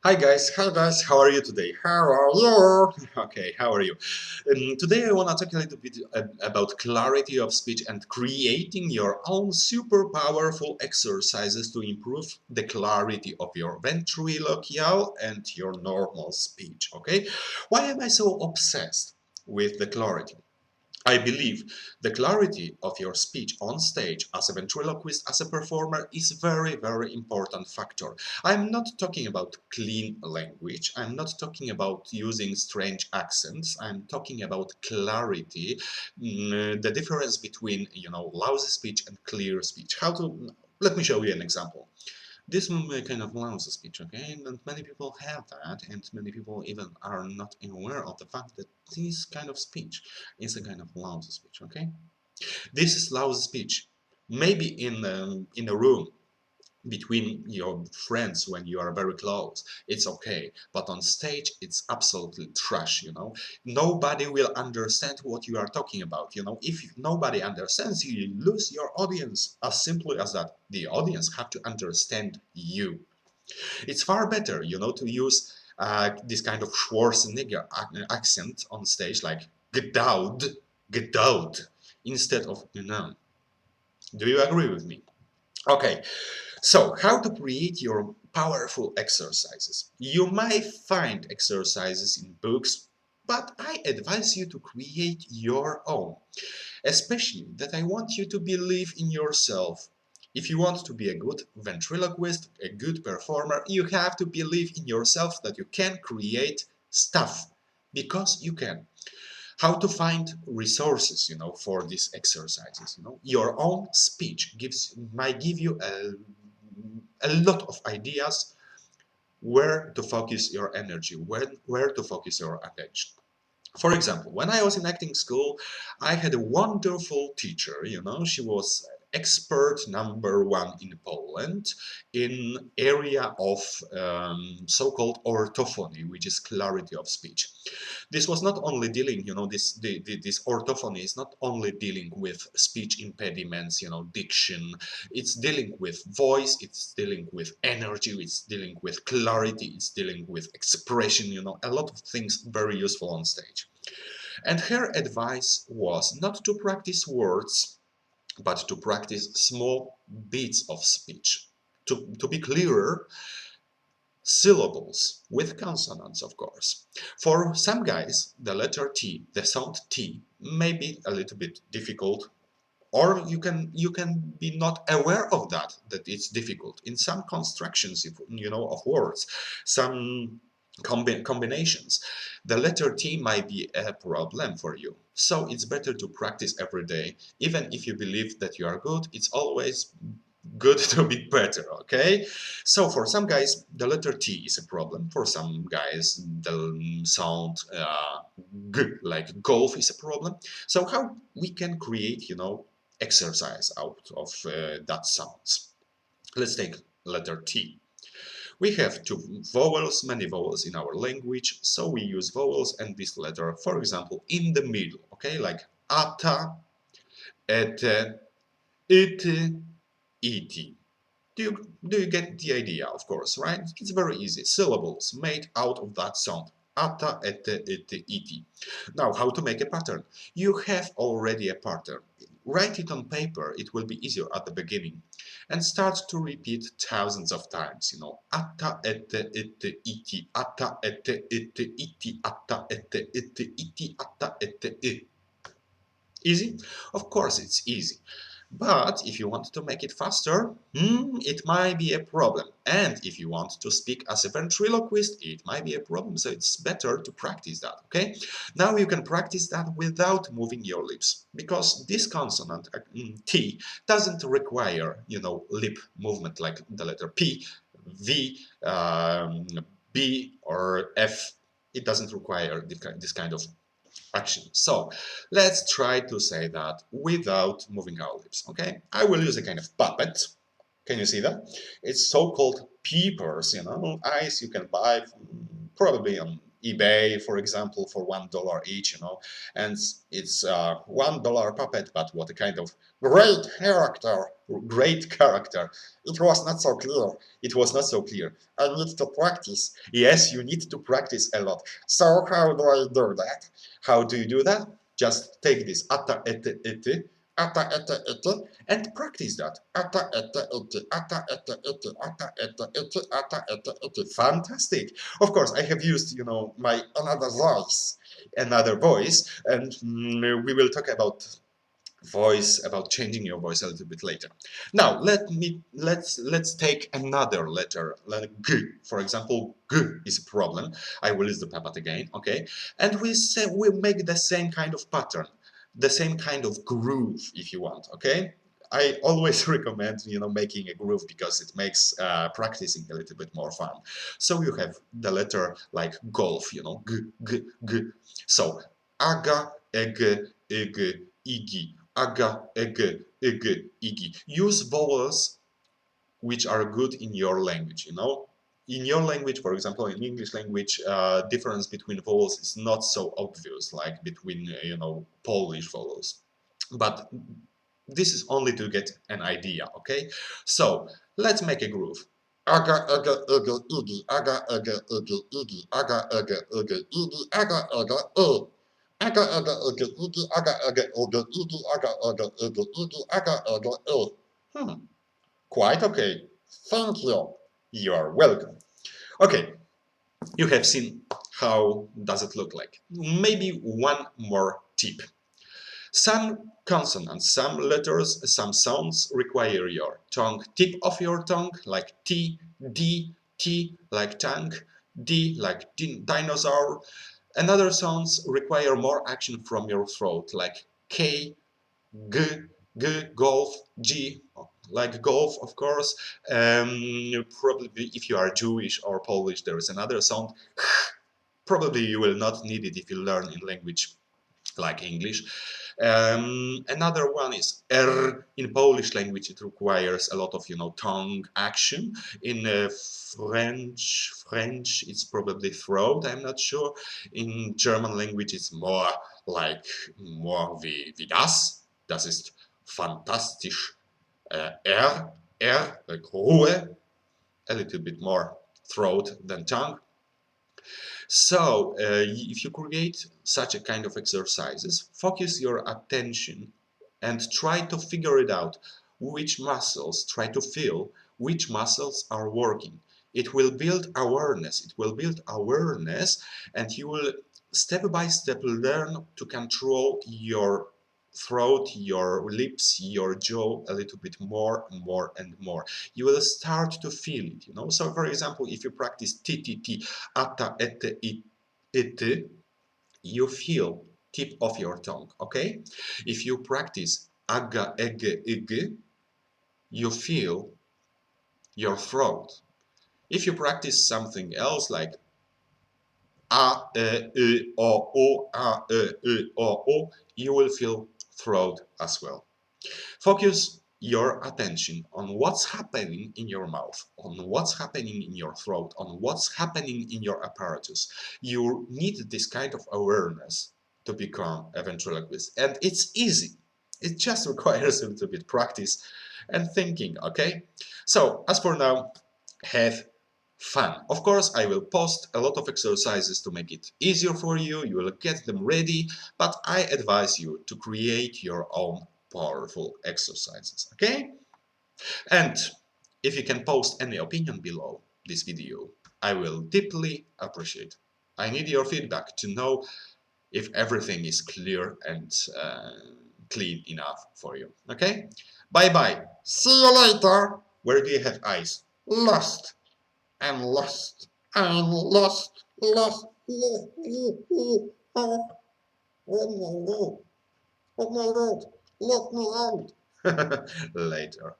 Hi guys, how are you today? How are you? Okay, how are you? Today I want to talk a little bit about clarity of speech and creating your own super powerful exercises to improve the clarity of your ventriloquial and your normal speech, okay? Why am I so obsessed with the clarity? I believe the clarity of your speech on stage as a ventriloquist, as a performer, is very important factor. I'm not talking about clean language. I'm not talking about using strange accents. I'm talking about clarity, the difference between, lousy speech and clear speech. Let me show you an example. This will be a kind of lousy speech, okay? And many people have that, and many people even are not aware of the fact that this kind of speech is a kind of lousy speech, okay? This is lousy speech. Maybe in a room between your friends when you are very close, it's okay, but on stage it's absolutely trash. Nobody will understand what you are talking about. If nobody understands you, you lose your audience. As simply as that, the audience have to understand you. It's far better, to use this kind of Schwarzenegger accent on stage, like get out, instead of. Do you agree with me? Okay, so, how to create your powerful exercises? You might find exercises in books, but I advise you to create your own. Especially that I want you to believe in yourself. If you want to be a good ventriloquist, a good performer, you have to believe in yourself that you can create stuff, because you can. How to find resources, for these exercises. Your own speech might give you a lot of ideas where to focus your energy, where to focus your attention. For example, when I was in acting school, I had a wonderful teacher. She was expert number one in Poland in area of so-called orthophony, which is clarity of speech. This was not only dealing, this orthophony is not only dealing with speech impediments, diction. It's dealing with voice, it's dealing with energy, it's dealing with clarity, it's dealing with expression, a lot of things very useful on stage. And her advice was not to practice words, but to practice small bits of speech. To be clearer, syllables with consonants, of course. For some guys, the letter T, the sound T, may be a little bit difficult, or you can be not aware of that it's difficult in some constructions, of words, some combinations. The letter T might be a problem for you, so it's better to practice every day. Even if you believe that you are good, it's always good to be better, okay? So for some guys, the letter T is a problem. For some guys, the sound G, like golf, is a problem. So how we can create, exercise out of that sounds? Let's take letter T. We have many vowels in our language, so we use vowels and this letter, for example, in the middle, okay? Like ata, ete, iti, iti. Do you get the idea, of course, right? It's very easy. Syllables made out of that sound. Ata, ete, iti, iti. Now, how to make a pattern? You have already a pattern. Write it on paper, it will be easier at the beginning. And start to repeat thousands of times. Ata, ete, iti, iti. Ata, ete, iti, iti. Ata, ete, iti, iti. Ata, ete, iti. Easy? Of course it's easy. But if you want to make it faster, it might be a problem. And if you want to speak as a ventriloquist, it might be a problem. So it's better to practice that, okay? Now you can practice that without moving your lips, because this consonant, T, doesn't require, lip movement like the letter P, V, B, or F. It doesn't require this kind of action. So let's try to say that without moving our lips, okay? I will use a kind of puppet. Can you see that? It's so-called peepers, eyes you can buy probably on eBay, for example, for $1 each, you know, and it's $1 puppet, but what a kind of great character, great character. It was not so clear. It was not so clear. I need to practice. Yes, you need to practice a lot. So how do I do that? How do you do that? Just take this ata ete ete, ata ete ete, and practice that. Ata ete ete, ata ete ete, ata ete ete, ata ete ete. Fantastic. Of course, I have used, you know, my another voice, and we will talk about changing your voice a little bit later. Now let's take another letter, like G. For example, G is a problem. I will use the puppet again, okay? And we make the same kind of pattern, the same kind of groove, if you want, okay? I always recommend, you know, making a groove because it makes practicing a little bit more fun. So you have the letter like golf, you know, G, G, G. So aga, ege, ege, igi. Aga, ege, ege, igi. Use vowels which are good in your language, you know. In your language, for example, in English language, difference between vowels is not so obvious like between, you know, Polish vowels. But this is only to get an idea, okay? So let's make a groove. Aga, aga, ege, igi. Aga, ege, ege, igi. Aga, ege, ege, igi. Aga, ege, e. Aga, aga, ege, igi. Aga, ege, ege, igi. Aga, ege, ege, igi. Aga, ege, e. Quite okay. Thank you. You are welcome. Okay, you have seen how does it look like. Maybe one more tip. Some consonants, some letters, some sounds require your tongue, tip of your tongue, like T, D, T like tongue, D like dinosaur. And other sounds require more action from your throat, like K, G, G, golf, G, like golf, of course. Probably if you are Jewish or Polish, there is another sound. Probably you will not need it if you learn in language like English. Another one is R. In Polish language, it requires a lot of, you know, tongue action. In French, it's probably throat. I'm not sure. In German language, it's more like wie das. Das ist fantastisch. Like Ruhe. A little bit more throat than tongue. So, if you create such a kind of exercises, focus your attention and try to figure it out try to feel which muscles are working. It will build awareness, and you will step by step learn to control your throat, your lips, your jaw a little bit more and more and more. You will start to feel it, you know. So for example, if you practice TTT, ata, ete, ite, you feel tip of your tongue, okay? If you practice aga, ege, ige, you feel your throat. If you practice something else like a, e, o, a, e, o, you will feel throat as well. Focus your attention on what's happening in your mouth, on what's happening in your throat, on what's happening in your apparatus. You need this kind of awareness to become a ventriloquist. And it's easy. It just requires a little bit practice and thinking, okay? So, as for now, have fun. Of course, I will post a lot of exercises to make it easier for you. You will get them ready, but I advise you to create your own powerful exercises, okay? And if you can post any opinion below this video, I will deeply appreciate. I need your feedback to know if everything is clear and clean enough for you, okay? Bye-bye. See you later. Where do you have eyes? Lost. I'm lost. I'm lost. Lost. Oh my God. Oh my God. Let me out. Later.